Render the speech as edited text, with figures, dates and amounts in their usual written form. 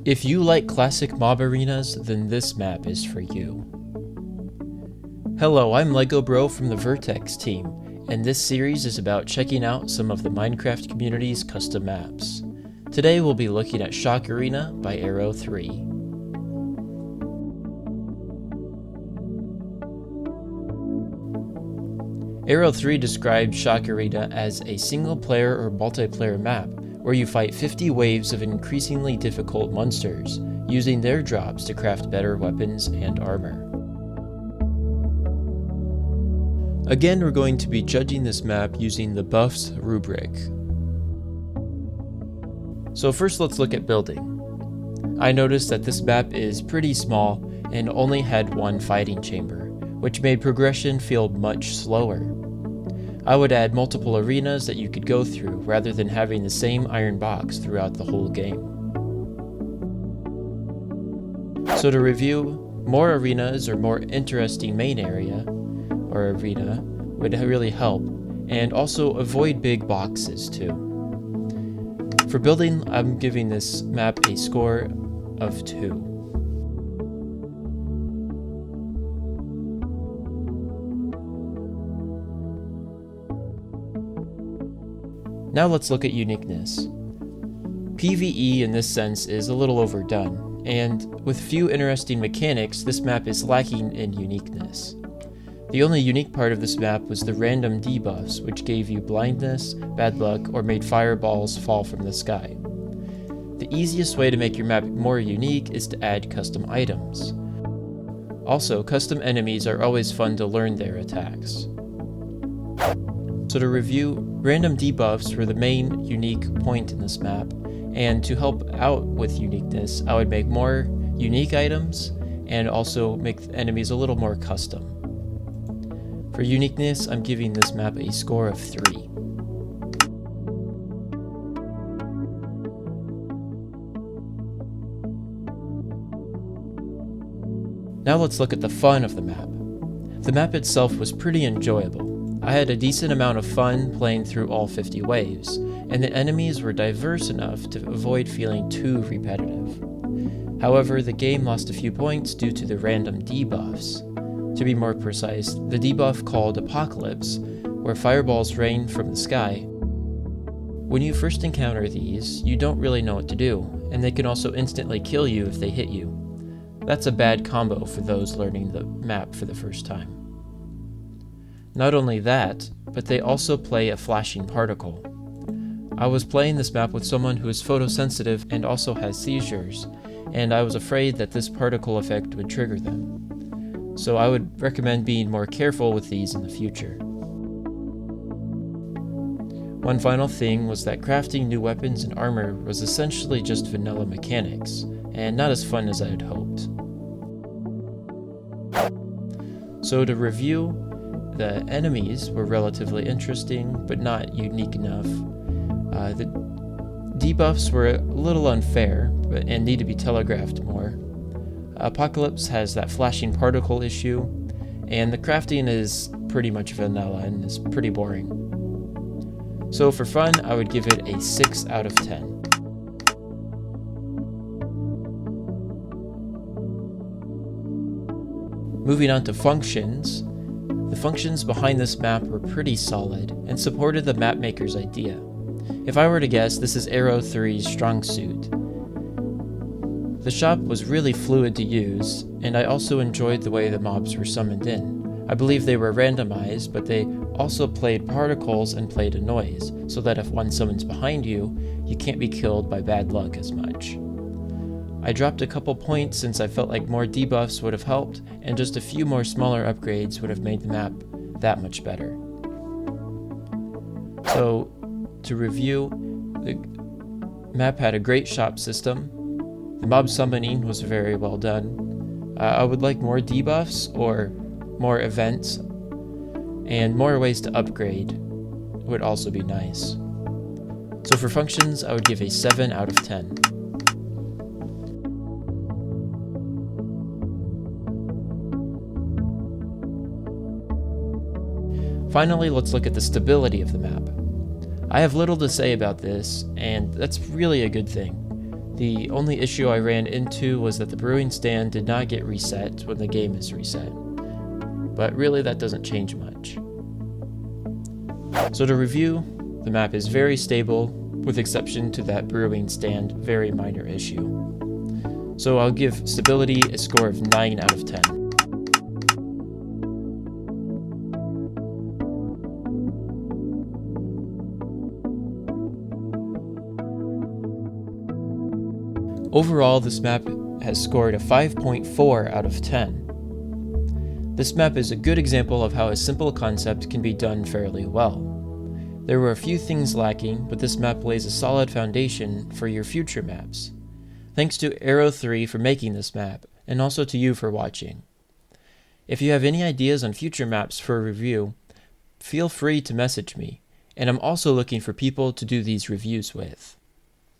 If you like classic mob arenas, then this map is for you. Hello, I'm LegoBro from the Vertex team, and this series is about checking out some of the Minecraft community's custom maps. Today we'll be looking at Shock Arena by Arrow 3. Arrow 3 describes Shock Arena as a single-player or multiplayer map where you fight 50 waves of increasingly difficult monsters, using their drops to craft better weapons and armor. Again, we're going to be judging this map using the buffs rubric. So first let's look at building. I noticed that this map is pretty small and only had one fighting chamber, which made progression feel much slower. I would add multiple arenas that you could go through rather than having the same iron box throughout the whole game. So to review, more arenas or more interesting main area or arena would really help, and also avoid big boxes too. For building, I'm giving this map a score of 2. Now let's look at uniqueness. PvE in this sense is a little overdone, and with few interesting mechanics, this map is lacking in uniqueness. The only unique part of this map was the random debuffs, which gave you blindness, bad luck, or made fireballs fall from the sky. The easiest way to make your map more unique is to add custom items. Also, custom enemies are always fun to learn their attacks. So to review, random debuffs were the main unique point in this map, and to help out with uniqueness, I would make more unique items and also make the enemies a little more custom. For uniqueness, I'm giving this map a score of 3. Now let's look at the fun of the map. The map itself was pretty enjoyable. I had a decent amount of fun playing through all 50 waves, and the enemies were diverse enough to avoid feeling too repetitive. However, the game lost a few points due to the random debuffs. To be more precise, the debuff called Apocalypse, where fireballs rain from the sky. When you first encounter these, you don't really know what to do, and they can also instantly kill you if they hit you. That's a bad combo for those learning the map for the first time. Not only that, but they also play a flashing particle. I was playing this map with someone who is photosensitive and also has seizures, and I was afraid that this particle effect would trigger them. So I would recommend being more careful with these in the future. One final thing was that crafting new weapons and armor was essentially just vanilla mechanics, and not as fun as I had hoped. So to review, the enemies were relatively interesting, but not unique enough. The debuffs were a little unfair, and need to be telegraphed more. Apocalypse has that flashing particle issue, and the crafting is pretty much vanilla and is pretty boring. So for fun, I would give it a 6 out of 10. Moving on to functions. The functions behind this map were pretty solid and supported the mapmaker's idea. If I were to guess, this is Arrow 3's strong suit. The shop was really fluid to use, and I also enjoyed the way the mobs were summoned in. I believe they were randomized, but they also played particles and played a noise, so that if one summons behind you, you can't be killed by bad luck as much. I dropped a couple points since I felt like more debuffs would have helped, and just a few more smaller upgrades would have made the map that much better. So, to review, the map had a great shop system. The mob summoning was very well done. I would like more debuffs or more events, and more ways to upgrade would also be nice. So for functions, I would give a 7 out of 10. Finally, let's look at the stability of the map. I have little to say about this, and that's really a good thing. The only issue I ran into was that the brewing stand did not get reset when the game is reset. But really that doesn't change much. So to review, the map is very stable, with exception to that brewing stand very minor issue. So I'll give stability a score of 9 out of 10. Overall, this map has scored a 5.4 out of 10. This map is a good example of how a simple concept can be done fairly well. There were a few things lacking, but this map lays a solid foundation for your future maps. Thanks to Arrow3 for making this map, and also to you for watching. If you have any ideas on future maps for review, feel free to message me, and I'm also looking for people to do these reviews with.